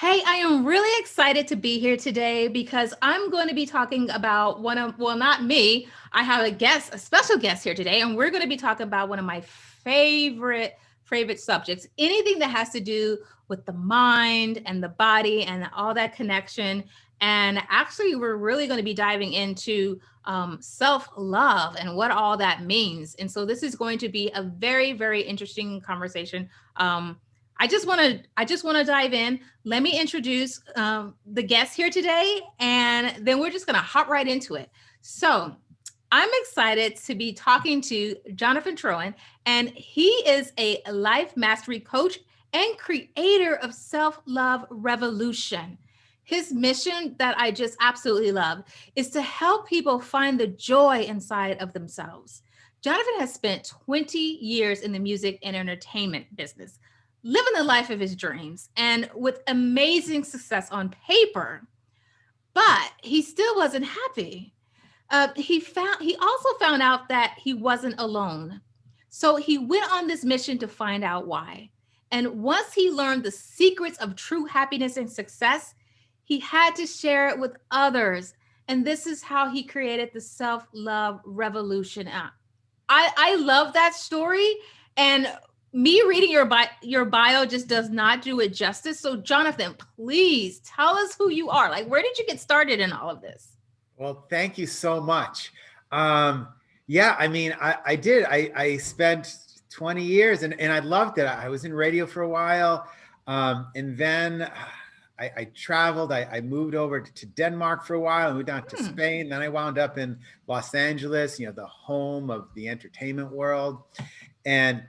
Hey, I am really excited to be here today because I'm going to be talking about well, not me. I have a special guest here today, and we're going to be talking about one of my favorite subjects, anything that has to do with the mind and the body and all that connection. And actually, we're really going to be diving into self-love and what all that means. And so this is going to be a very interesting conversation. I just want to dive in. Let me introduce the guests here today, and then we're just going to hop right into it. So, I'm excited to be talking to Jonathan Trowan, and he is a life mastery coach and creator of Self Love Revolution. His mission, that I just absolutely love, is to help people find the joy inside of themselves. Jonathan has spent 20 years in the music and entertainment business, living the life of his dreams and with amazing success on paper, but he still wasn't happy. He also found out that he wasn't alone. So he went on this mission to find out why. And once he learned the secrets of true happiness and success, he had to share it with others. And this is how he created the self love revolution. I love that story. And me reading your bio just does not do it justice. So, Jonathan, please tell us who you are. Like, where did you get started in all of this? Well, thank you so much. Yeah, I mean, I did. I spent 20 years and I loved it. I was in radio for a while. And then I traveled. I moved over to Denmark for a while. I moved down to Hmm. Spain. Then I wound up in Los Angeles, the home of the entertainment world. And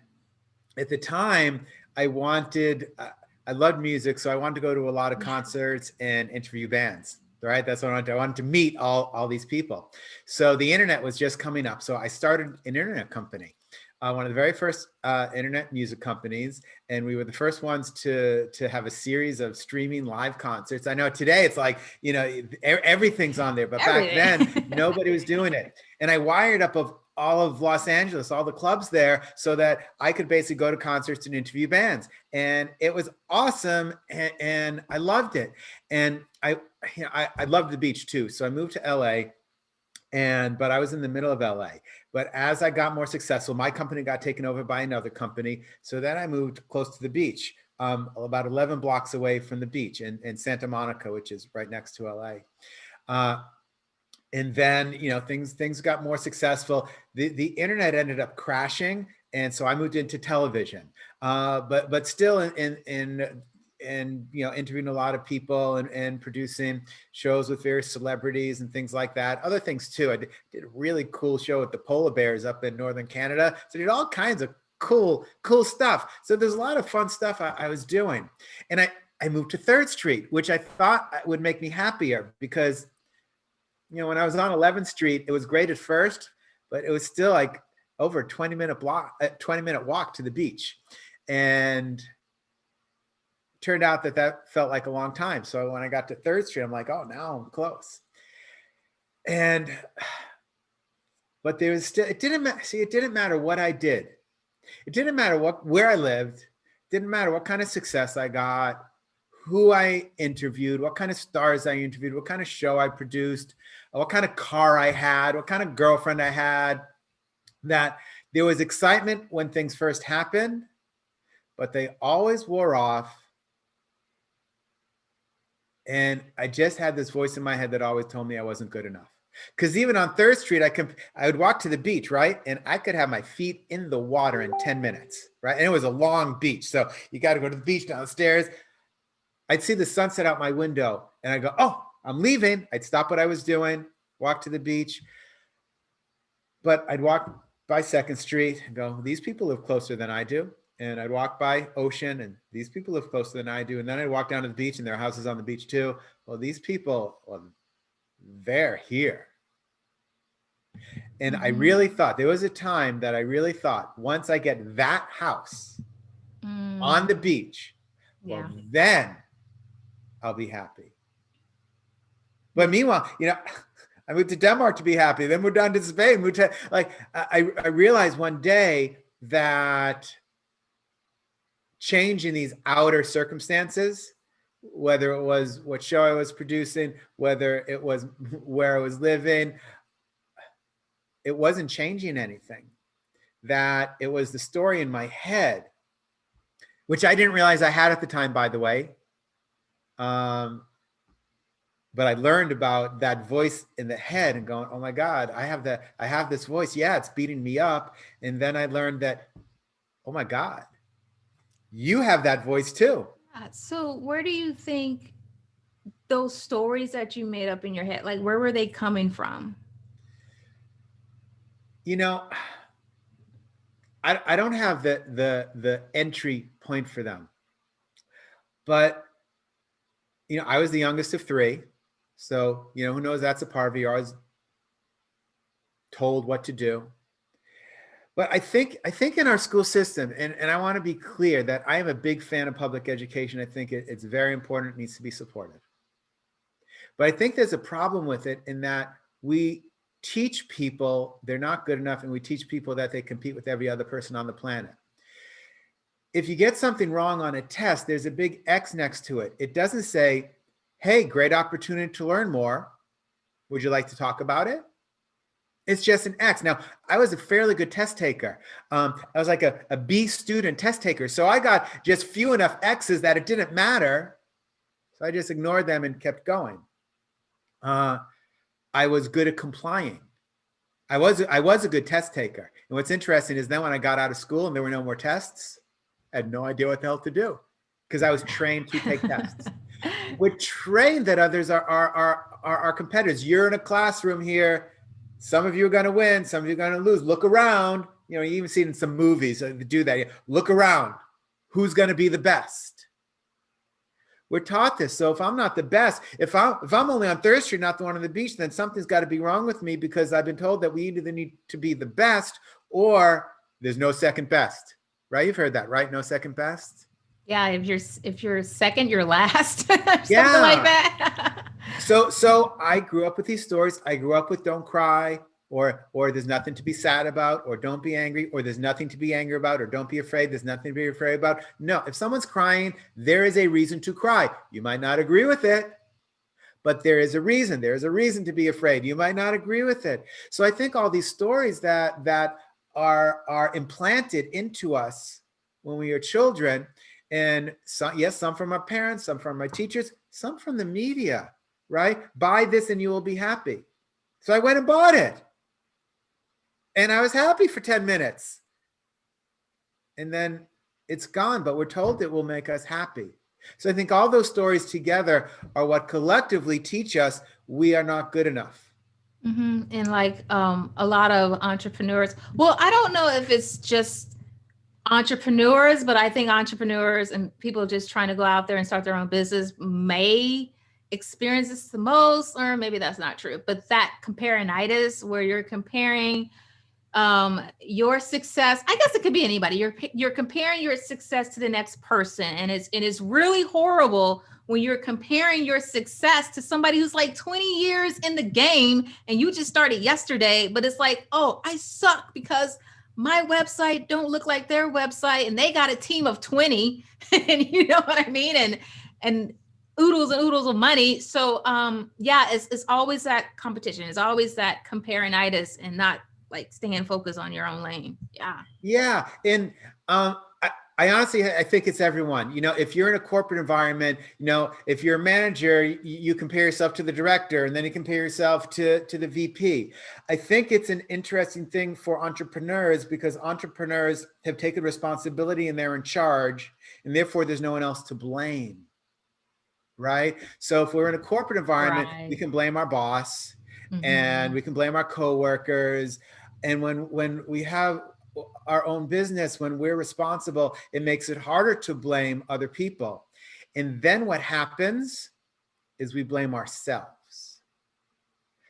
at the time, I loved music. So I wanted to go to a lot of concerts and interview bands. Right. That's what I wanted to. I wanted to meet all these people. So the internet was just coming up. So I started an internet company, one of the very first internet music companies. And we were the first ones to have a series of streaming live concerts. I know today it's like, everything's on there, but back then Everything. nobody was doing it. And I wired up all of Los Angeles, all the clubs there, so that I could basically go to concerts and interview bands. And it was awesome. And I loved it. And I loved the beach too. So I moved to LA, but I was in the middle of LA. But as I got more successful, my company got taken over by another company. So then I moved close to the beach, about 11 blocks away from the beach in Santa Monica, which is right next to LA. And then, things got more successful. The internet ended up crashing. And so I moved into television, but still interviewing a lot of people and producing shows with various celebrities and things like that. Other things too. I did a really cool show with the polar bears up in Northern Canada. So I did all kinds of cool stuff. So there's a lot of fun stuff I was doing. And I moved to 3rd Street, which I thought would make me happier because, when I was on 11th Street, it was great at first, but it was still like over a 20-minute walk to the beach. And turned out that felt like a long time. So when I got to 3rd Street, I'm like, oh, now I'm close. But there was still, it didn't matter what I did. It didn't matter where I lived. It didn't matter what kind of success I got, who I interviewed, what kind of stars I interviewed, what kind of show I produced, what kind of car I had, what kind of girlfriend I had, that there was excitement when things first happened, but they always wore off. And I just had this voice in my head that always told me I wasn't good enough. Because even on 3rd Street, I would walk to the beach, right? And I could have my feet in the water in 10 minutes, right? And it was a long beach. So you got to go to the beach downstairs. I'd see the sunset out my window and I go, oh, I'm leaving. I'd stop what I was doing, walk to the beach. But I'd walk by 2nd Street and go, these people live closer than I do. And I'd walk by Ocean and these people live closer than I do. And then I'd walk down to the beach and their houses on the beach too. Well, these people, they're here. And I really thought, there was a time that I really thought, once I get that house on the beach, well, then I'll be happy. But meanwhile, I moved to Denmark to be happy. Then moved down to Spain. I realized one day that change in these outer circumstances whether it was what show I was producing, whether it was where I was living, it wasn't changing anything. That it was the story in my head, which I didn't realize I had at the time, by the way. But I learned about that voice in the head and going, oh my God, I have this voice. Yeah, it's beating me up. And then I learned that, oh my God, you have that voice too. So where do you think those stories that you made up in your head, like where were they coming from? You know, I don't have the entry point for them, but I was the youngest of three. So, who knows, that's a part of it. You're always told what to do. But I think in our school system, and I want to be clear that I am a big fan of public education. I think it's very important. It needs to be supported. But I think there's a problem with it in that we teach people they're not good enough, and we teach people that they compete with every other person on the planet. If you get something wrong on a test, there's a big X next to it. It doesn't say, hey, great opportunity to learn more. Would you like to talk about it? It's just an X. Now, I was a fairly good test taker. I was like a B student test taker. So I got just few enough X's that it didn't matter. So I just ignored them and kept going. I was good at complying. I was a good test taker. And what's interesting is then when I got out of school and there were no more tests, I had no idea what the hell to do because I was trained to take tests. We're trained that others are our competitors. You're in a classroom here. Some of you are going to win. Some of you are going to lose. Look around. You even see it in some movies that do that. Look around. Who's going to be the best? We're taught this. So if I'm not the best, if I'm only on Third Street, not the one on the beach, then something's got to be wrong with me because I've been told that we either need to be the best or there's no second best. Right? You've heard that, right? No second best. Yeah, if you're second, you're last. Something like that. So I grew up with these stories. I grew up with don't cry, or there's nothing to be sad about, or don't be angry, or there's nothing to be angry about, or don't be afraid, there's nothing to be afraid about. No, if someone's crying, there is a reason to cry. You might not agree with it, but there is a reason. There is a reason to be afraid. You might not agree with it. So I think all these stories that are implanted into us when we are children, and some from our parents, some from our teachers, some from the media, right? Buy this and you will be happy. So I went and bought it. And I was happy for 10 minutes. And then it's gone, but we're told it will make us happy. So I think all those stories together are what collectively teach us we are not good enough. Mm-hmm. And like a lot of entrepreneurs, well, I don't know if it's just entrepreneurs, but I think entrepreneurs and people just trying to go out there and start their own business may experience this the most, or maybe that's not true, but that comparinitis where you're comparing your success, I guess it could be anybody, you're comparing your success to the next person, and it's really horrible when you're comparing your success to somebody who's like 20 years in the game and you just started yesterday, but it's like, oh, I suck because my website don't look like their website and they got a team of 20 and you know what I mean, and oodles and oodles of money. So yeah, it's always that competition, it's always that comparinitis and not like staying focused on your own lane. Yeah. And I honestly, I think it's everyone. If you're in a corporate environment, if you're a manager, you compare yourself to the director, and then you compare yourself to the VP. I think it's an interesting thing for entrepreneurs because entrepreneurs have taken responsibility and they're in charge, and therefore there's no one else to blame. Right? So if we're in a corporate environment, we can blame our boss, mm-hmm. and we can blame our coworkers. And when we have our own business, when we're responsible, it makes it harder to blame other people. And then what happens is we blame ourselves.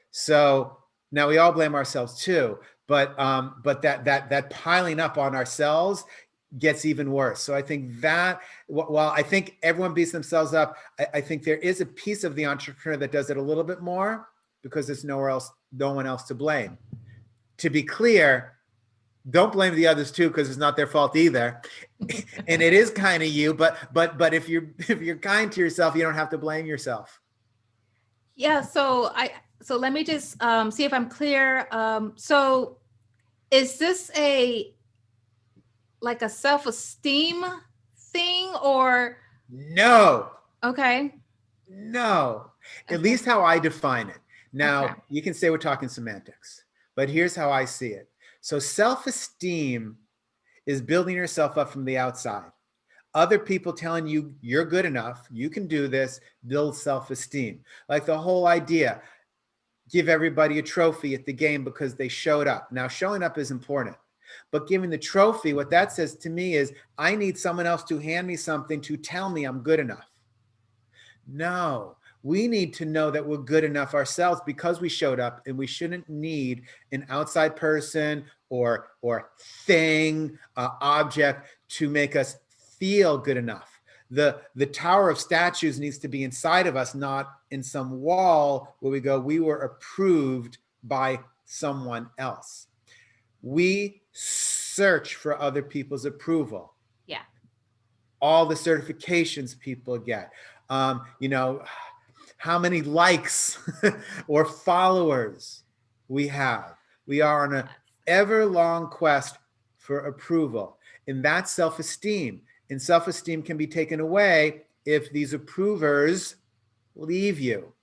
So now we all blame ourselves too, but that piling up on ourselves gets even worse. So I think that while I think everyone beats themselves up, I think there is a piece of the entrepreneur that does it a little bit more because there's no one else to blame. To be clear, Don't blame the others too, because it's not their fault either. And it is kind of you, but if you're kind to yourself, you don't have to blame yourself. Yeah, so let me just see if I'm clear. So is this a like a self-esteem thing or No, okay? no. At Okay. least how I define it. Okay. Now, you can say we're talking semantics, but here's how I see it. So self-esteem is building yourself up from the outside. Other people telling you you're good enough, you can do this, build self-esteem. Like the whole idea, give everybody a trophy at the game because they showed up. Now, showing up is important, but giving the trophy, what that says to me is I need someone else to hand me something to tell me I'm good enough. No, we need to know that we're good enough ourselves because we showed up, and we shouldn't need an outside person or thing, object to make us feel good enough. The tower of statues needs to be inside of us, not in some wall where we go, we were approved by someone else. We search for other people's approval, Yeah. all the certifications people get, you know, how many likes or followers we have. We are on an ever long quest for approval, and that's self-esteem. And self-esteem can be taken away if these approvers leave you.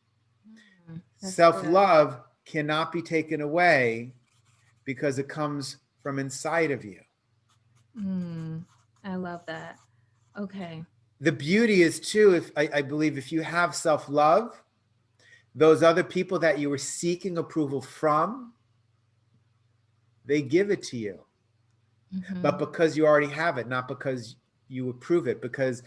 That's good. Self-love cannot be taken away because it comes from inside of you. I love that. Okay. The beauty is too, if I believe if you have self-love, those other people that you were seeking approval from, they give it to you. But because you already have it, not because you approve it. Because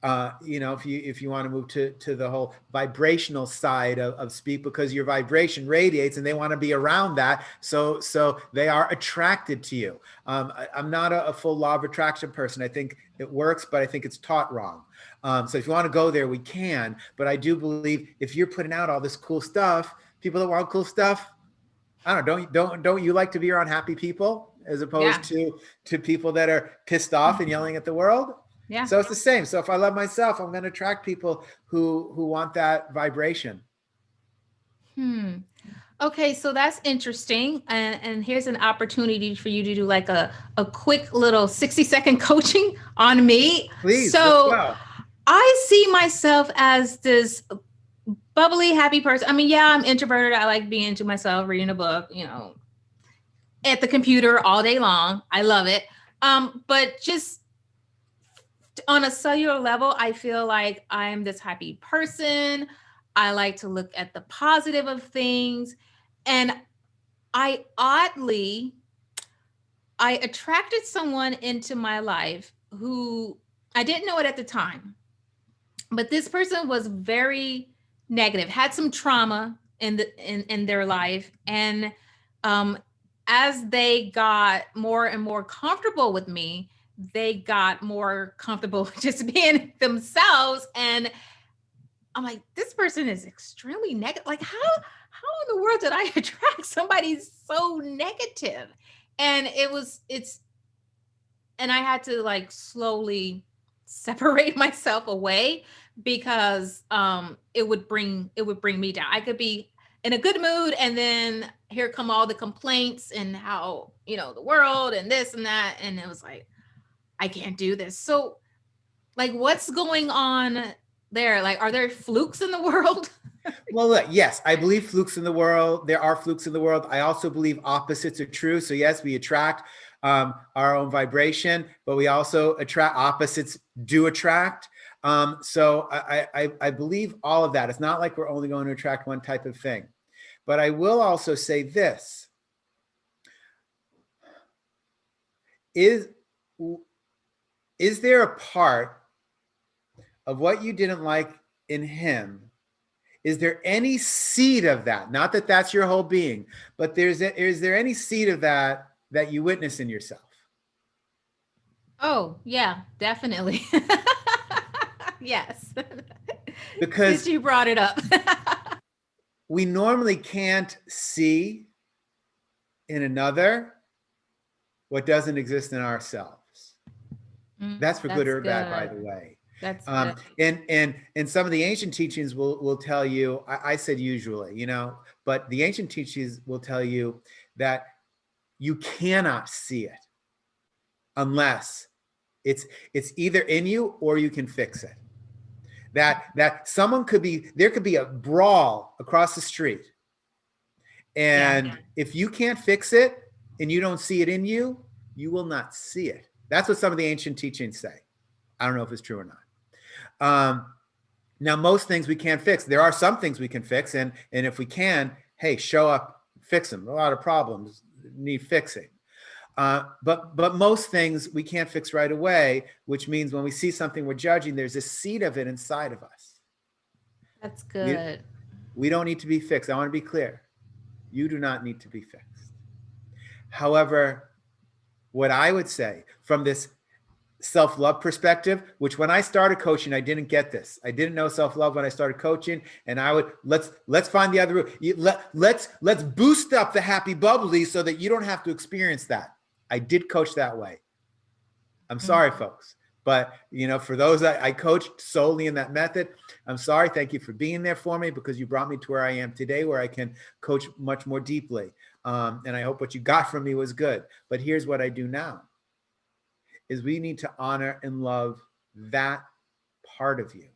if you want to move to the whole vibrational side of speak, because your vibration radiates and they want to be around that, so they are attracted to you. I'm not a full law of attraction person. I think it works, but I think it's taught wrong. So if you want to go there, we can. But I do believe if you're putting out all this cool stuff, people that want cool stuff, I don't know, don't you like to be around happy people as opposed Yeah. to people that are pissed off and yelling at the world? Yeah. So it's the same. So if I love myself, I'm going to attract people who want that vibration. Okay, so that's interesting. And here's an opportunity for you to do like a quick little 60-second coaching on me. Please, let's So go. I see myself as this bubbly, happy person. I mean, yeah, I'm introverted. I like being to myself, reading a book, at the computer all day long. I love it. But just on a cellular level, I feel like I'm this happy person. I like to look at the positive of things. And I oddly, I attracted someone into my life who I didn't know it at the time, but this person was very negative, had some trauma in their life, and um, as they got more and more comfortable with me, they got more comfortable just being themselves. And I'm like, this person is extremely negative. Like, how in the world did I attract somebody so negative? And and I had to like slowly separate myself away because it would bring me down. I could be in a good mood and then here come all the complaints and how, the world and this and that. And it was like, I can't do this. So like what's going on there? Like, are there flukes in the world? Well, look, yes, I believe flukes in the world. There are flukes in the world. I also believe opposites are true. So yes, we attract our own vibration, but we also attract opposites do attract. So I believe all of that. It's not like we're only going to attract one type of thing. But I will also say this. Is there a part of what you didn't like in him? Is there any seed of that? Not that that's your whole being, but is there any seed of that you witness in yourself? Oh, yeah, definitely. Yes. Since Because you brought it up. we normally can't see in another what doesn't exist in ourselves. That's for good That's or bad, by the good. way. That's good. And some of the ancient teachings will tell you, I said usually, you know, but the ancient teachings will tell you that you cannot see it unless it's either in you or you can fix it. That someone there could be a brawl across the street. And Yeah. if you can't fix it and you don't see it in you, you will not see it. That's what some of the ancient teachings say. I don't know if it's true or not. Now, most things we can't fix. There are some things we can fix, and if we can, hey, show up, fix them. A lot of problems need fixing. But most things we can't fix right away, which means when we see something we're judging, there's a seed of it inside of us. That's good. We don't need to be fixed. I want to be clear. You do not need to be fixed. However, what I would say from this self-love perspective, which when I started coaching, I didn't get this. I didn't know self-love when I started coaching, and I would let's find the other route. Let's boost up the happy bubbly so that you don't have to experience that. I did coach that way. I'm sorry, folks. But, you know, for those that I coached solely in that method, I'm sorry. Thank you for being there for me, because you brought me to where I am today, where I can coach much more deeply. And I hope what you got from me was good. But here's what I do now, is we need to honor and love that part of you.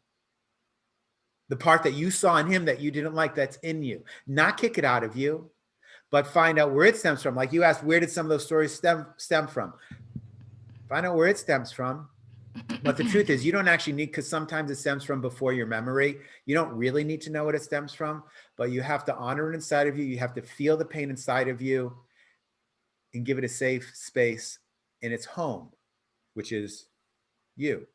The part that you saw in him that you didn't like, that's in you. Not kick it out of you, but find out where it stems from. Like you asked, where did some of those stories stem from? Find out where it stems from. But the truth is, you don't actually need, because sometimes it stems from before your memory. You don't really need to know what it stems from, but you have to honor it inside of you. You have to feel the pain inside of you and give it a safe space in its home, which is you.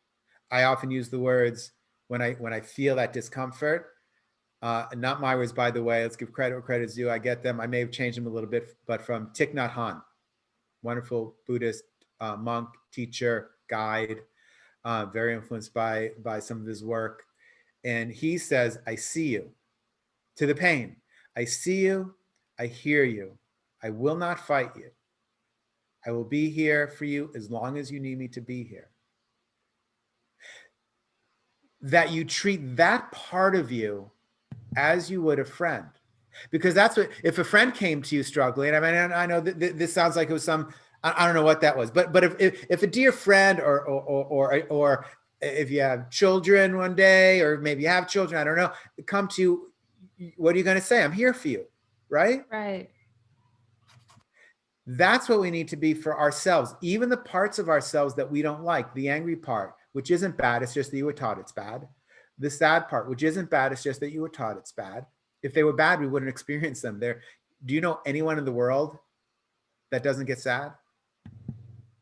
I often use the words when I feel that discomfort, not my words, by the way. Let's give credit where credit's due. I get them. I may have changed them a little bit, but from Thich Nhat Hanh, wonderful Buddhist monk, teacher, guide, very influenced by some of his work. And he says, I see you, to the pain. I see you. I hear you. I will not fight you. I will be here for you as long as you need me to be here. That you treat that part of you as you would a friend. Because that's what, if a friend came to you struggling, I mean, I know that this sounds like it was some, I don't know what that was, but if a dear friend or if you have children one day, or maybe you have children, I don't know, come to you, what are you going to say? I'm here for you, right? Right. That's what we need to be for ourselves. Even the parts of ourselves that we don't like, the angry part, which isn't bad, it's just that you were taught it's bad. The sad part, which isn't bad, it's just that you were taught it's bad. If they were bad, we wouldn't experience them. Do you know anyone in the world that doesn't get sad,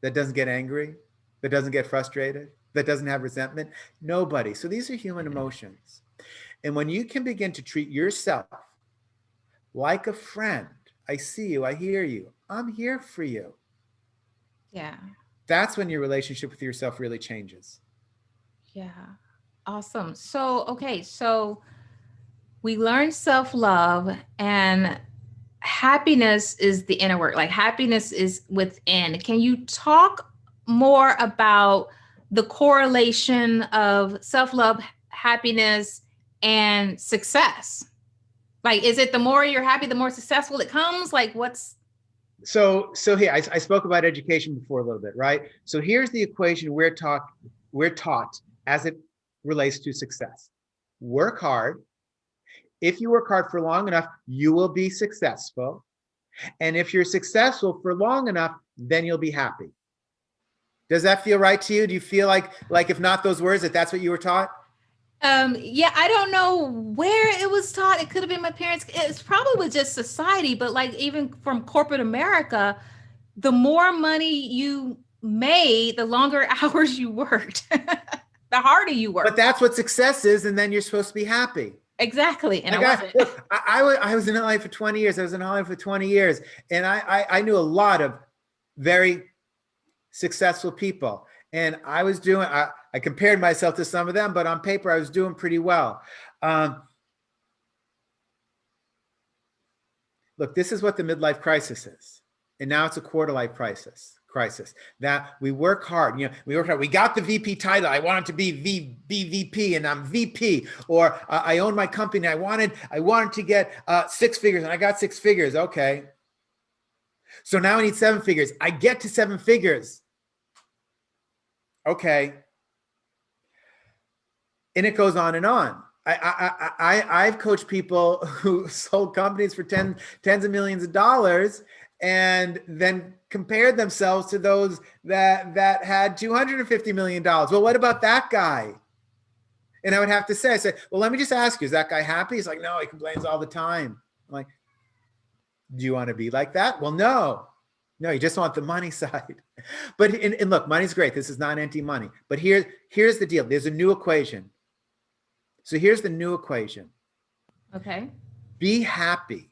that doesn't get angry, that doesn't get frustrated, that doesn't have resentment? Nobody. So these are human emotions. And when you can begin to treat yourself like a friend, I see you, I hear you, I'm here for you. Yeah. That's when your relationship with yourself really changes. Yeah. Awesome. So, okay. So we learned self-love, and happiness is the inner work. Like happiness is within. Can you talk more about the correlation of self-love, happiness, and success? Like, is it the more you're happy, the more successful it comes? Like, what's So here, I spoke about education before a little bit, right? So here's the equation we're taught as it relates to success. Work hard. If you work hard for long enough, you will be successful. And if you're successful for long enough, then you'll be happy. Does that feel right to you? Do you feel like if not those words, that's what you were taught? Yeah, I don't know where it was taught. It could have been my parents. It's probably was just society, but like even from corporate America, the more money you made, the longer hours you worked, the harder you worked. But that's what success is, and then you're supposed to be happy. Exactly. And look, I was in LA for 20 years. I was in Hollywood for 20 years, and I knew a lot of very successful people. And I was doing, I compared myself to some of them, but on paper, I was doing pretty well. Look, this is what the midlife crisis is. And now it's a quarter life crisis. crisis. That we work hard, we work hard. We got the VP title. I wanted to be VP, and I'm VP. Or I own my company. I wanted to get 6 figures, and I got 6 figures. Okay. So now I need 7 figures. I get to 7 figures. Okay. And it goes on and on. I've coached people who sold companies for tens of millions of dollars, and then compared themselves to those that had $250 million. Well, what about that guy? And I would have to say, well, let me just ask you, is that guy happy? He's like, no, he complains all the time. I'm like, do you want to be like that? Well, no, you just want the money side. But and look, money's great. This is not anti-money. But here's the deal. There's a new equation. So here's the new equation. Okay. Be happy.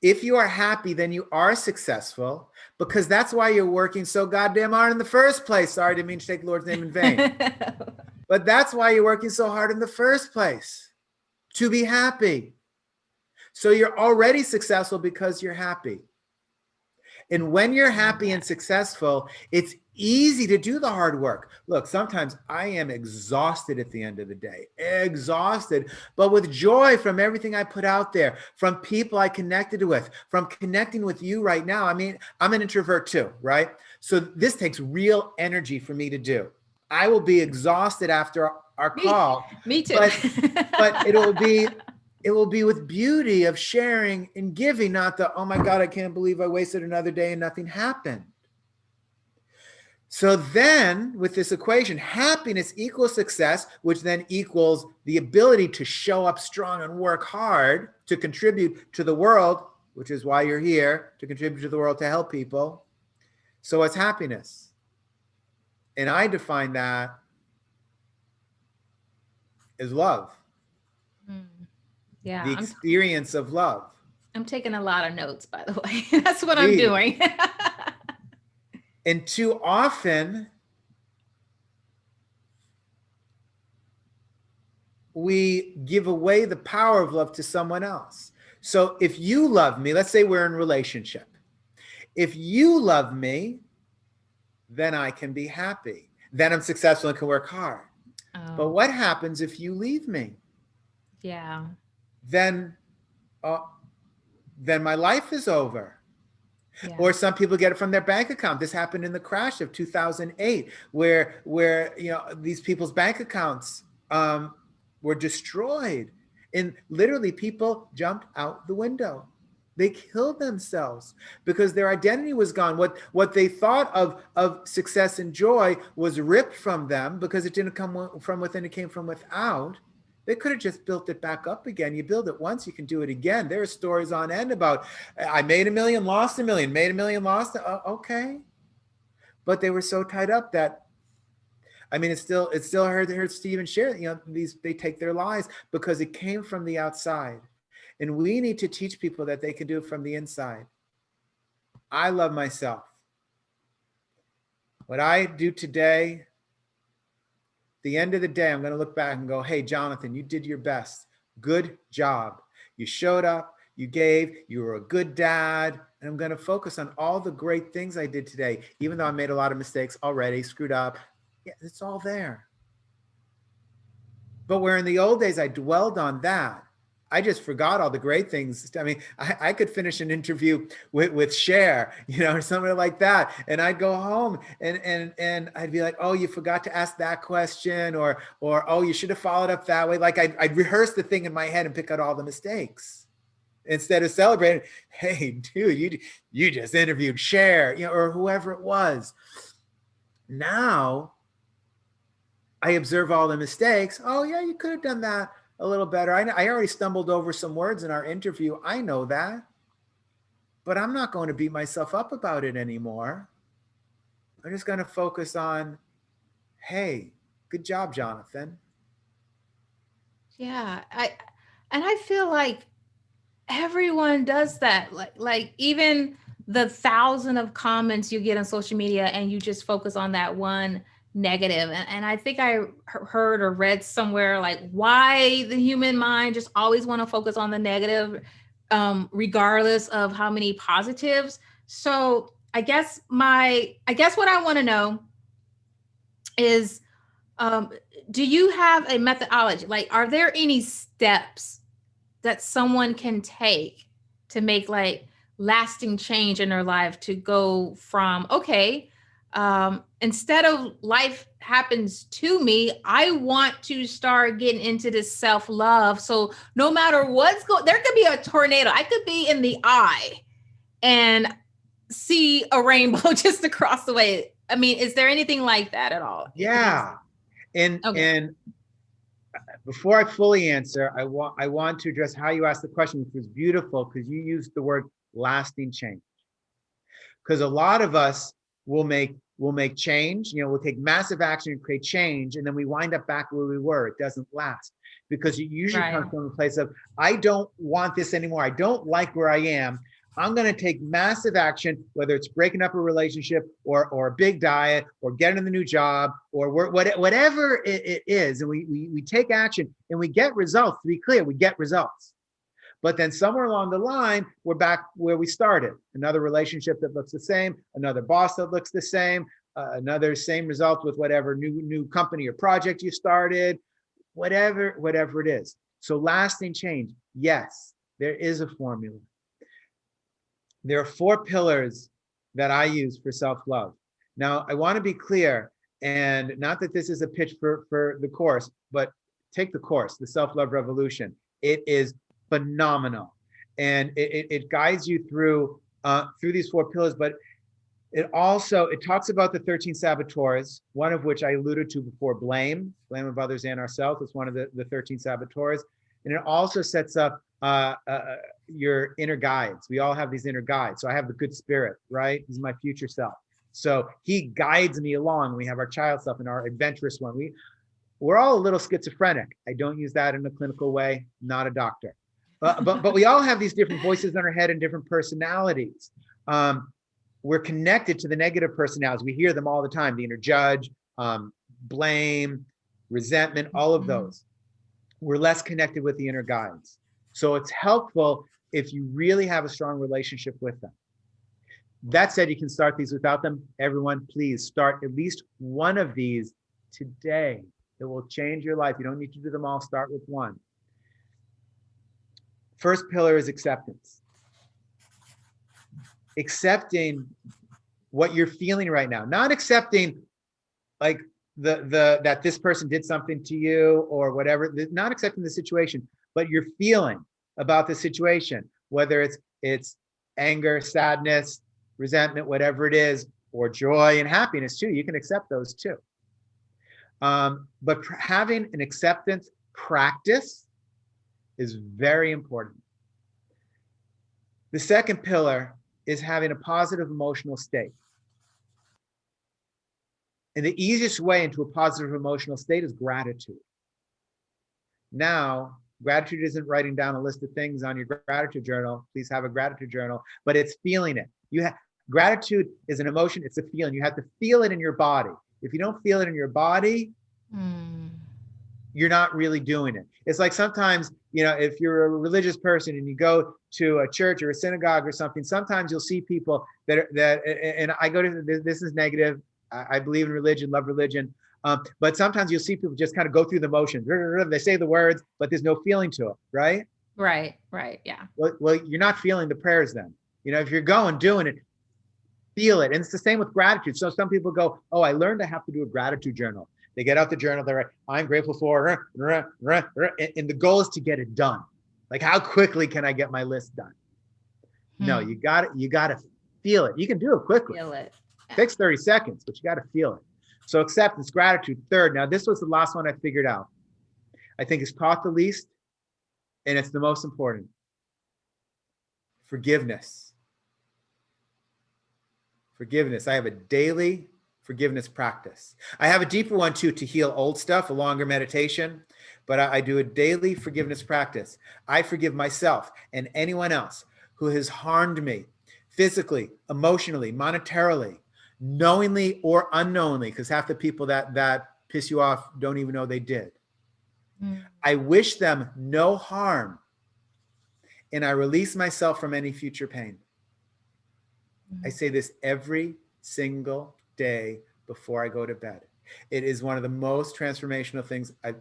If you are happy, then you are successful, because that's why you're working so goddamn hard in the first place. Sorry, didn't mean to take the Lord's name in vain. But that's why you're working so hard in the first place, to be happy. So you're already successful because you're happy. And when you're happy and successful, it's easy to do the hard work. Look, sometimes I am exhausted at the end of the day, exhausted, but with joy from everything I put out there, from people I connected with, from connecting with you right now. I mean, I'm an introvert too, right? So this takes real energy for me to do. I will be exhausted after our call. Me too. But it will be with beauty of sharing and giving, not the, oh my God, I can't believe I wasted another day and nothing happened. So then with this equation, happiness equals success, which then equals the ability to show up strong and work hard to contribute to the world, which is why you're here, to contribute to the world, to help people. So it's happiness. And I define that as love. Yeah. The experience of love. I'm taking a lot of notes, by the way. That's what I'm doing. And too often, we give away the power of love to someone else. So if you love me, let's say we're in a relationship. If you love me, then I can be happy. Then I'm successful and can work hard. Oh. But what happens if you leave me? Yeah. Then my life is over. Yeah. Or some people get it from their bank account. This happened in the crash of 2008, where these people's bank accounts were destroyed, and literally people jumped out the window. They killed themselves because their identity was gone. What they thought of success and joy was ripped from them because it didn't come from within; it came from without. They could have just built it back up again. You build it once, you can do it again. There are stories on end about, I made $1 million, lost $1 million, made $1 million, lost it. Okay. But they were so tied up that, I mean, it's still heard Stephen share, they take their lives because it came from the outside. And we need to teach people that they can do it from the inside. I love myself. What I do today, the end of the day, I'm going to look back and go, hey, Jonathan, you did your best. Good job. You showed up, you gave, you were a good dad. And I'm going to focus on all the great things I did today, even though I made a lot of mistakes already, screwed up. Yeah, it's all there. But where in the old days, I dwelled on that, I just forgot all the great things. I mean, I could finish an interview with Cher, or somebody like that. And I'd go home and I'd be like, oh, you forgot to ask that question, or oh, you should have followed up that way. Like I'd rehearse the thing in my head and pick out all the mistakes instead of celebrating, hey, dude, you just interviewed Cher, or whoever it was. Now I observe all the mistakes. Oh yeah, you could have done that a little better. I already stumbled over some words in our interview. I know that, but I'm not going to beat myself up about it anymore. I'm just going to focus on, hey, good job, Jonathan. Yeah. I feel like everyone does that. Like even the 1,000 of comments you get on social media and you just focus on that one negative. And I think I heard or read somewhere like why the human mind just always want to focus on the negative, regardless of how many positives. So what I want to know is, um, do you have a methodology? Like, are there any steps that someone can take to make like lasting change in their life, to go from, okay, instead of life happens to me, I want to start getting into this self-love. So no matter what's going, there could be a tornado. I could be in the eye and see a rainbow just across the way. I mean, is there anything like that at all? Yeah. Okay. And before I fully answer, I want to address how you asked the question, which was beautiful because you used the word lasting change. Because a lot of us will make change, we'll take massive action and create change, and then we wind up back where we were. It doesn't last because it usually comes from a place of, I don't want this anymore. I don't like where I am. I'm going to take massive action, whether it's breaking up a relationship or a big diet or getting the new job or whatever it is. And we take action and we get results. To be clear, we get results. But then somewhere along the line, we're back where we started. Another relationship that looks the same, another boss that looks the same, another same result with whatever new company or project you started, whatever it is. So lasting change, yes, there is a formula. There are 4 pillars that I use for self-love. Now, I want to be clear, and not that this is a pitch for the course, but take the course, the Self-Love Revolution. It is phenomenal. And it guides you through these 4 pillars, but it talks about the 13 saboteurs, one of which I alluded to before, blame of others and ourselves. It's one of the 13 saboteurs. And it also sets up your inner guides. We all have these inner guides. So I have the good spirit, right? He's my future self. So he guides me along. We have our child self and our adventurous one. We're all a little schizophrenic. I don't use that in a clinical way, not a doctor. But we all have these different voices in our head and different personalities. We're connected to the negative personalities. We hear them all the time, the inner judge, blame, resentment, all of those. We're less connected with the inner guides. So it's helpful if you really have a strong relationship with them. That said, you can start these without them. Everyone, please start at least one of these today. It will change your life. You don't need to do them all. Start with one. First pillar is acceptance. Accepting what you're feeling right now. Not accepting like that this person did something to you or whatever. Not accepting the situation, but you're feeling about the situation, whether it's anger, sadness, resentment, whatever it is, or joy and happiness too. You can accept those too. But having an acceptance practice is very important. The second pillar is having a positive emotional state. And the easiest way into a positive emotional state is gratitude. Now, gratitude isn't writing down a list of things on your gratitude journal. Please have a gratitude journal, but it's feeling it. Gratitude is an emotion, it's a feeling. You have to feel it in your body. If you don't feel it in your body, you're not really doing it. It's like sometimes, if you're a religious person and you go to a church or a synagogue or something, sometimes you'll see people and I go to, this is negative. I believe in religion, love religion. But sometimes you'll see people just kind of go through the motions. They say the words, but there's no feeling to it, right? Right, yeah. Well, you're not feeling the prayers then. If you're doing it, feel it. And it's the same with gratitude. So some people go, oh, I learned I have to do a gratitude journal. They get out the journal, they're like, I'm grateful for, and the goal is to get it done. Like, how quickly can I get my list done? No, you got to feel it. You can do it quickly. Feel it. It takes 30 seconds, but you got to feel it. So acceptance, gratitude. Third, now this was the last one I figured out. I think it's taught the least, and it's the most important. Forgiveness. Forgiveness. I have a daily forgiveness practice. I have a deeper one too, to heal old stuff, a longer meditation, but I do a daily forgiveness practice. I forgive myself and anyone else who has harmed me physically, emotionally, monetarily, knowingly or unknowingly, because half the people that piss you off don't even know they did. I wish them no harm, and I release myself from any future pain. I say this every single day before I go to bed. It is one of the most transformational things or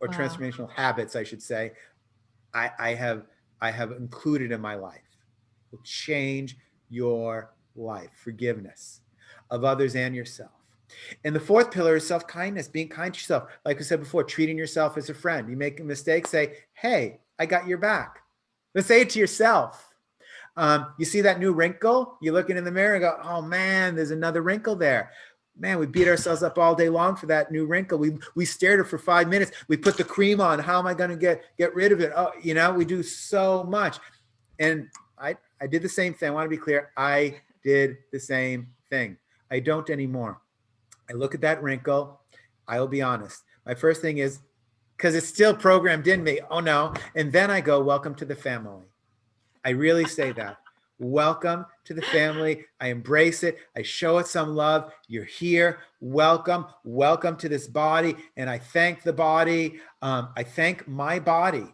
Wow. transformational habits, I should say, I, I have I have included in my life. Will change your life. Forgiveness of others and yourself. And the fourth pillar is self-kindness, being kind to yourself. Like I said before, treating yourself as a friend. You make a mistake, say, hey, I got your back. Let's say it to yourself. You see that new wrinkle? You look in the mirror and go, oh man, there's another wrinkle there. Man, we beat ourselves up all day long for that new wrinkle. We stared at it for 5 minutes. We put the cream on. How am I going to get rid of it? Oh, we do so much. And I did the same thing. I want to be clear. I did the same thing. I don't anymore. I look at that wrinkle. I will be honest. My first thing is, because it's still programmed in me. Oh no. And then I go, welcome to the family. I really say that. Welcome to the family. I embrace it. I show it some love. You're here. Welcome. Welcome to this body. And I thank the body. I thank my body.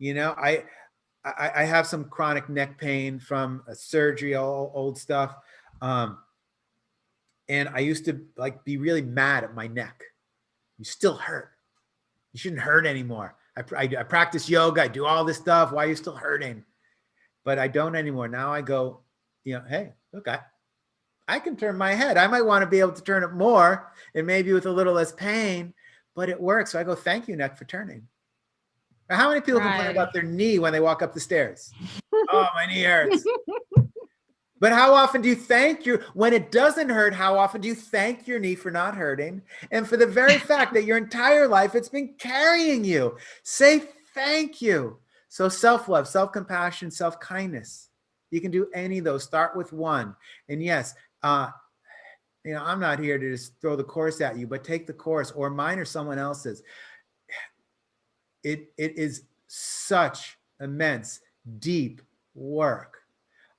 I have some chronic neck pain from a surgery, old stuff. And I used to be really mad at my neck. You still hurt. You shouldn't hurt anymore. I practice yoga. I do all this stuff. Why are you still hurting? But I don't anymore. Now I go, hey, look, I can turn my head. I might want to be able to turn it more and maybe with a little less pain, but it works. So I go, thank you, neck, for turning. Now, how many people complain about their knee when they walk up the stairs? Oh, my knee hurts. But how often do you thank when it doesn't hurt, how often do you thank your knee for not hurting? And for the very fact that your entire life, it's been carrying you. Say thank you. So self-love, self-compassion, self-kindness. You can do any of those. Start with one. And yes, I'm not here to just throw the course at you, but take the course, or mine or someone else's. It is such immense, deep work.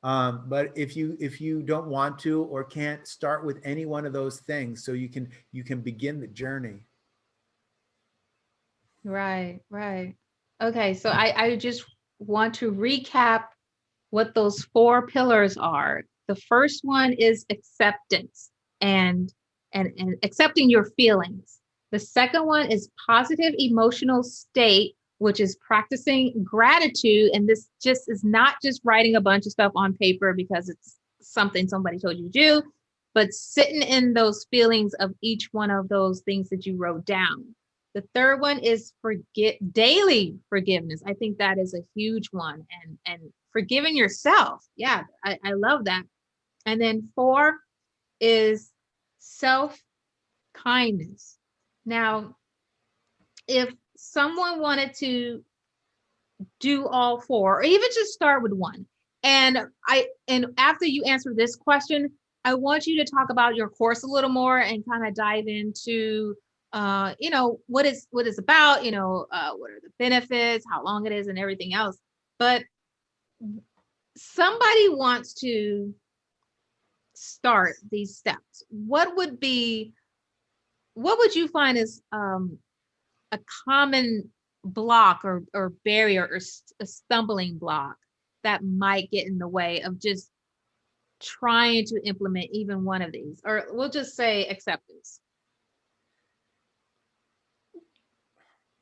But if you don't want to or can't, start with any one of those things so you can begin the journey. Right. Okay, so I just want to recap what those 4 pillars are. The first one is acceptance and accepting your feelings. The second one is positive emotional state, which is practicing gratitude. And this just is not just writing a bunch of stuff on paper because it's something somebody told you to do, but sitting in those feelings of each one of those things that you wrote down. The third one is daily forgiveness. I think that is a huge one, and forgiving yourself. Yeah, I love that. And then 4 is self-kindness. Now, if someone wanted to do all 4, or even just start with one, and after you answer this question, I want you to talk about your course a little more and kind of dive into what is about, what are the benefits, how long it is, and everything else. But somebody wants to start these steps. What would you find is a common block or barrier or a stumbling block that might get in the way of just trying to implement even one of these? Or we'll just say acceptance.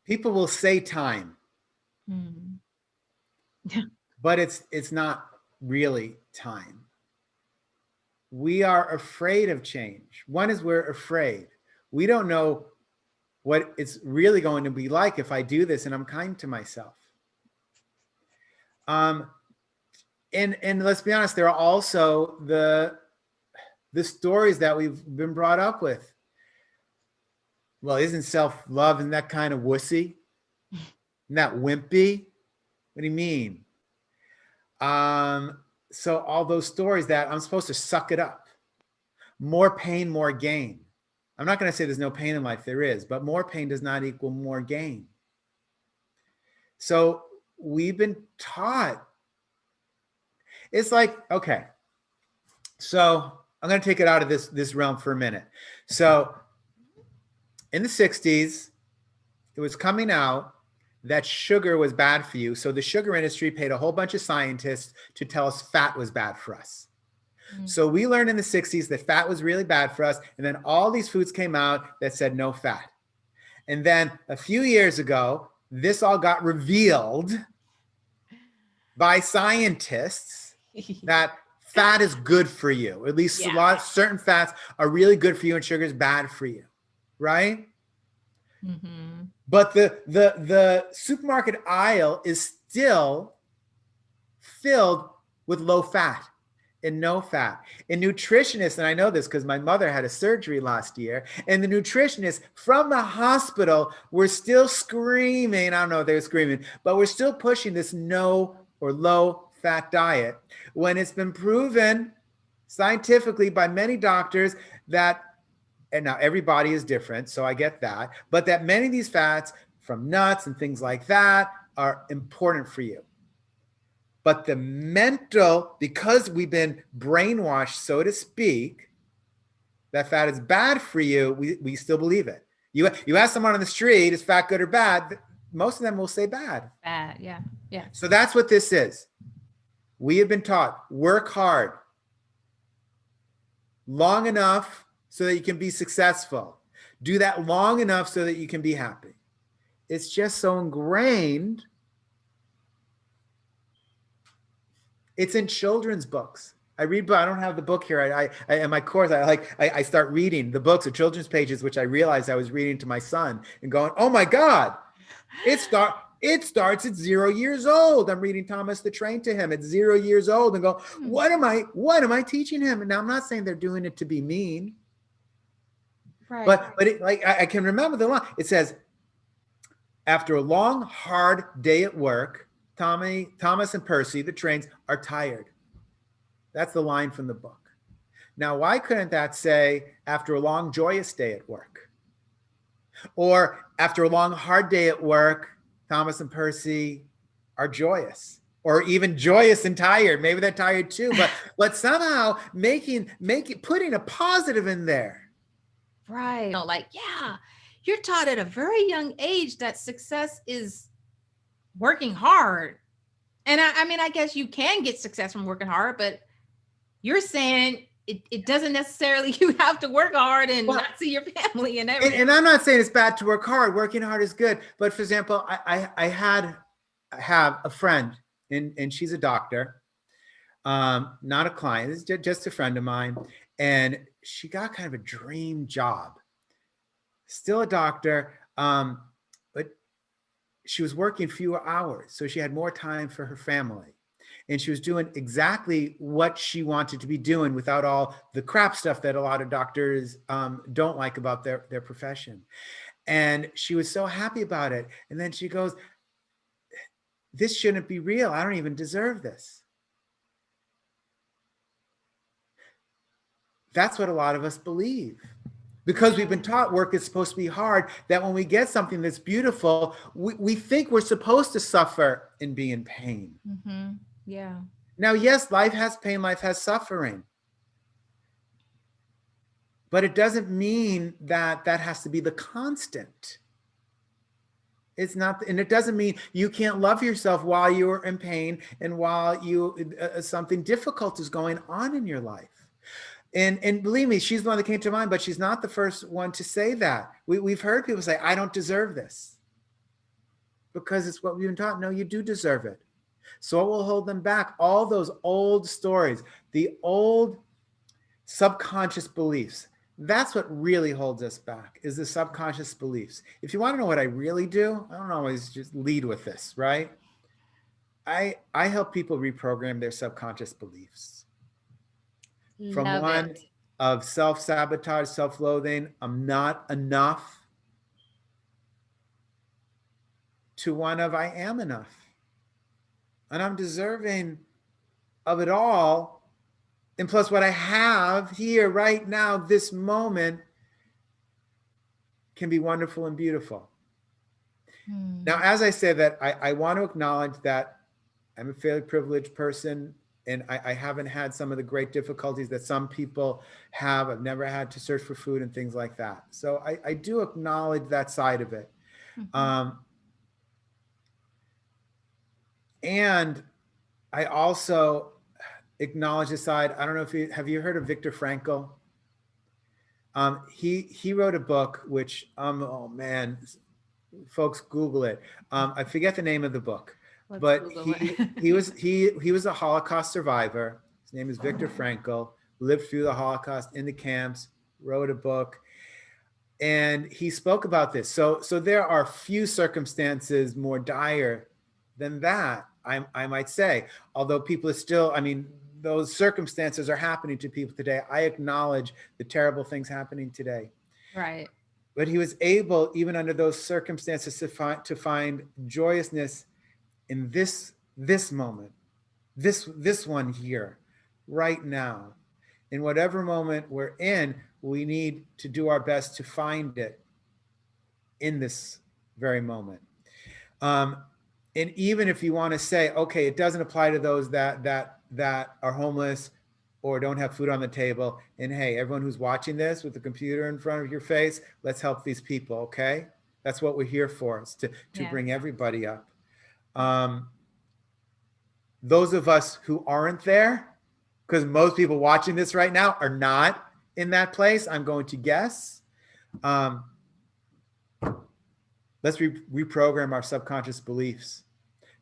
People will say time, but it's not really time. We are afraid of change. One is we're afraid. We don't know what it's really going to be like if I do this and I'm kind to myself. And let's be honest, there are also the stories that we've been brought up with. Well, isn't self-love and that kind of wussy? Isn't that wimpy? What do you mean? So all those stories that I'm supposed to suck it up. More pain, more gain. I'm not going to say there's no pain in life. There is, but more pain does not equal more gain. So we've been taught. It's like, okay, so I'm going to take it out of this realm for a minute. So in the 60s, it was coming out that sugar was bad for you. So the sugar industry paid a whole bunch of scientists to tell us fat was bad for us. Mm. So we learned in the 60s that fat was really bad for us. And then all these foods came out that said no fat. And then a few years ago, this all got revealed by scientists that fat is good for you. At least Yeah. certain fats are really good for you and sugar is bad for you, right? Mm-hmm. But the supermarket aisle is still filled with low fat and no fat. And nutritionists, and I know this because my mother had a surgery last year, and the nutritionists from the hospital were still screaming. I don't know if they were screaming, but we're still pushing this no or low fat diet when it's been proven scientifically by many doctors that, and now everybody is different, so I get that, but that many of these fats from nuts and things like that are important for you. But the mental, because we've been brainwashed, so to speak, that fat is bad for you, we still believe it. You ask someone on the street, is fat good or bad? Most of them will say bad. Bad. Yeah. Yeah. So that's what this is. We have been taught, work hard long enough so that you can be successful. Do that long enough so that you can be happy. It's just so ingrained. It's in children's books. I read, but I don't have the book here. I in my course, I start reading the books or children's pages, which I realized I was reading to my son and going, oh my God, it starts at 0 years old. I'm reading Thomas the Train to him at 0 years old and go, what am I teaching him? And now I'm not saying they're doing it to be mean, Right. but it, like I can remember the line. It says, after a long, hard day at work, Thomas and Percy, the trains, are tired. That's the line from the book. Now, why couldn't that say, after a long, joyous day at work? Or after a long, hard day at work, Thomas and Percy are joyous. Or even joyous and tired. Maybe they're tired too, but somehow putting a positive in there. Right. Like, yeah, you're taught at a very young age that success is working hard. And I mean, I guess you can get success from working hard, but you're saying it doesn't necessarily, you have to work hard and Well, not see your family and everything. and I'm not saying it's bad to work hard. Working hard is good. But for example, I have a friend, and she's a doctor, not a client. It's just a friend of mine, and she got kind of a dream job. Still a doctor, but she was working fewer hours, so she had more time for her family. And she was doing exactly what she wanted to be doing without all the crap stuff that a lot of doctors don't like about their profession. And she was so happy about it. And then she goes, this shouldn't be real. I don't even deserve this. That's what a lot of us believe. Because we've been taught work is supposed to be hard, that when we get something that's beautiful, we think we're supposed to suffer and be in pain. Mm-hmm. Yeah. Now, yes, life has pain, life has suffering. But it doesn't mean that that has to be the constant. It's not, and it doesn't mean you can't love yourself while you're in pain and while something difficult is going on in your life. And believe me, she's the one that came to mind, but she's not the first one to say that. We've heard people say, I don't deserve this. Because it's what we've been taught. No, you do deserve it. So what will hold them back? All those old stories, the old subconscious beliefs. That's what really holds us back, is the subconscious beliefs. If you want to know what I really do, I don't always just lead with this, right? I help people reprogram their subconscious beliefs. From Love one it. of self-sabotage, self-loathing, I'm not enough, to one of I am enough. And I'm deserving of it all. And plus what I have here right now, this moment, can be wonderful and beautiful. Now, as I say that, I want to acknowledge that I'm a fairly privileged person, and I haven't had some of the great difficulties that some people have. I've never had to search for food and things like that. So I do acknowledge that side of it. Mm-hmm. And I also acknowledge the side. I don't know if have you heard of Viktor Frankl? He wrote a book which oh man, folks, Google it. I forget the name of the book, Let's but Google it. he was a Holocaust survivor. His name is Viktor Frankl. Lived through the Holocaust in the camps. Wrote a book, and he spoke about this. So there are few circumstances more dire than that, I might say. Although people are still, I mean, those circumstances are happening to people today. I acknowledge the terrible things happening today. Right. But he was able, even under those circumstances, to find joyousness in this moment, this one here, right now. In whatever moment we're in, we need to do our best to find it in this very moment. And even if you want to say, okay, it doesn't apply to those that are homeless or don't have food on the table. And hey, everyone who's watching this with the computer in front of your face, let's help these people, okay? That's what we're here for, is to bring everybody up. Those of us who aren't there, because most people watching this right now are not in that place, I'm going to guess. Let's reprogram our subconscious beliefs,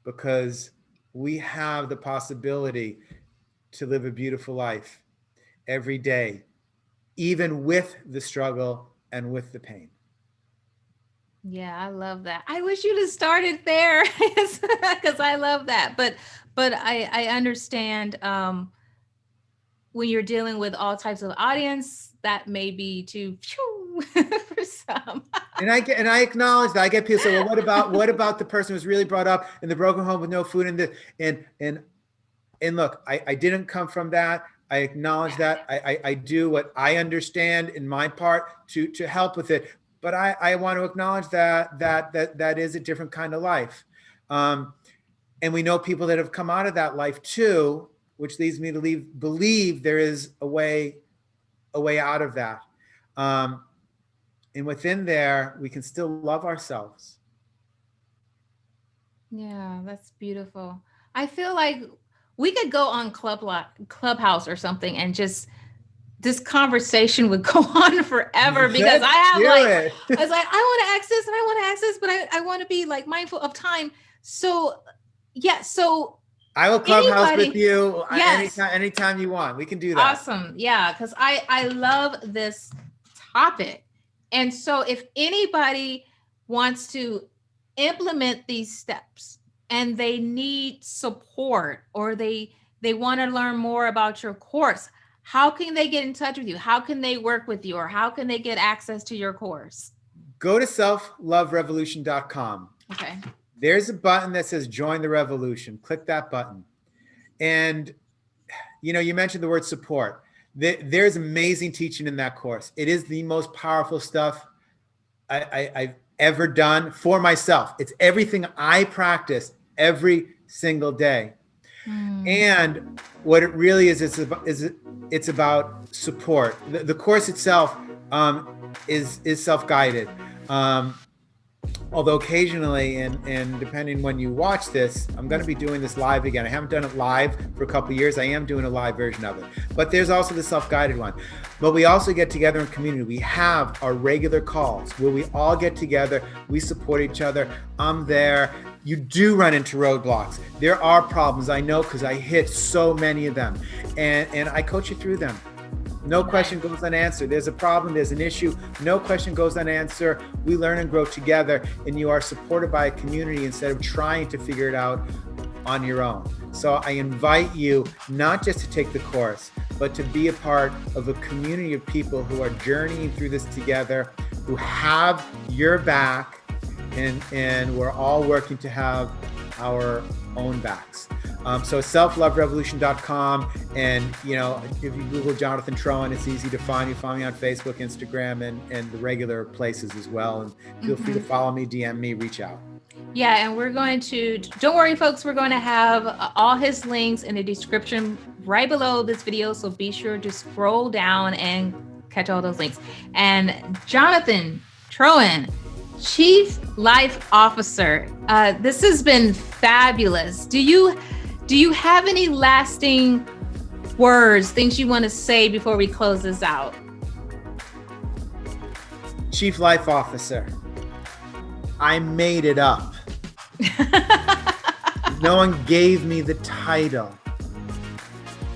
because we have the possibility to live a beautiful life every day, even with the struggle and with the pain. Yeah, I love that. I wish you'd have started there, because I love that. But I understand when you're dealing with all types of audience, that may be too for some. And I acknowledge that. I get people say, well, what about the person who's really brought up in the broken home with no food and look, I didn't come from that. I acknowledge that. I do what I understand in my part to help with it. But I want to acknowledge that is a different kind of life. And we know people that have come out of that life too, which leads me to believe there is a way out of that. And within there, we can still love ourselves. Yeah, that's beautiful. I feel like we could go on Clubhouse or something, and just this conversation would go on forever, because I have I was like, I want to access and I want to access, but I want to be like mindful of time. So yeah, so I will Clubhouse with you anytime you want. We can do that. Awesome. Yeah, because I love this topic. And so if anybody wants to implement these steps and they need support, or they want to learn more about your course, how can they get in touch with you? How can they work with you? Or how can they get access to your course? Go to selfloverevolution.com. Okay. There's a button that says join the revolution. Click that button. And, you mentioned the word support. There's amazing teaching in that course. It is the most powerful stuff I've ever done for myself. It's everything I practice every single day. And what it really is it's about support. The course itself is self-guided. Although occasionally, and depending when you watch this, I'm going to be doing this live again. I haven't done it live for a couple of years. I am doing a live version of it. But there's also the self-guided one. But we also get together in community. We have our regular calls where we all get together. We support each other. I'm there. You do run into roadblocks. There are problems, I know, because I hit so many of them. And I coach you through them. No question goes unanswered. There's a problem, there's an issue. No question goes unanswered. We learn and grow together, and you are supported by a community instead of trying to figure it out on your own. So I invite you not just to take the course, but to be a part of a community of people who are journeying through this together, who have your back, and we're all working to have our own backs. So selfloverevolution.com, and if you Google Jonathan Trowan, it's easy to find. You find me on Facebook, Instagram, and the regular places as well. And feel free to follow me, DM me, reach out. Yeah, and we're going to, don't worry folks, we're going to have all his links in the description right below this video. So be sure to scroll down and catch all those links. And Jonathan Trowan, Chief Life Officer, this has been fabulous. Do you have any lasting words, things you want to say before we close this out? Chief Life Officer. I made it up. No one gave me the title.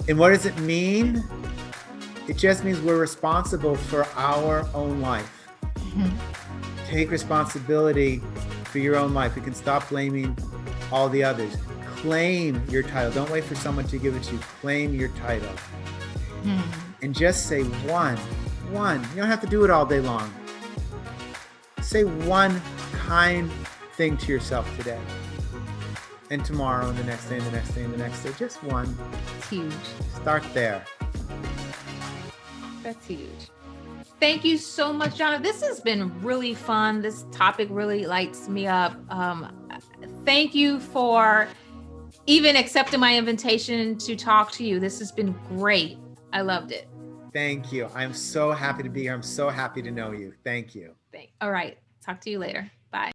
And what does it mean? It just means we're responsible for our own life. Take responsibility for your own life. You can stop blaming all the others. Claim your title. Don't wait for someone to give it to you. Claim your title. And just say one. You don't have to do it all day long. Say one kind thing to yourself today. And tomorrow, and the next day, and the next day, and the next day. Just one. It's huge. Start there. That's huge. Thank you so much, Jonathan. This has been really fun. This topic really lights me up. Thank you for even accepting my invitation to talk to you. This has been great. I loved it. Thank you. I'm so happy to be here. I'm so happy to know you. Thank you. All right. Talk to you later.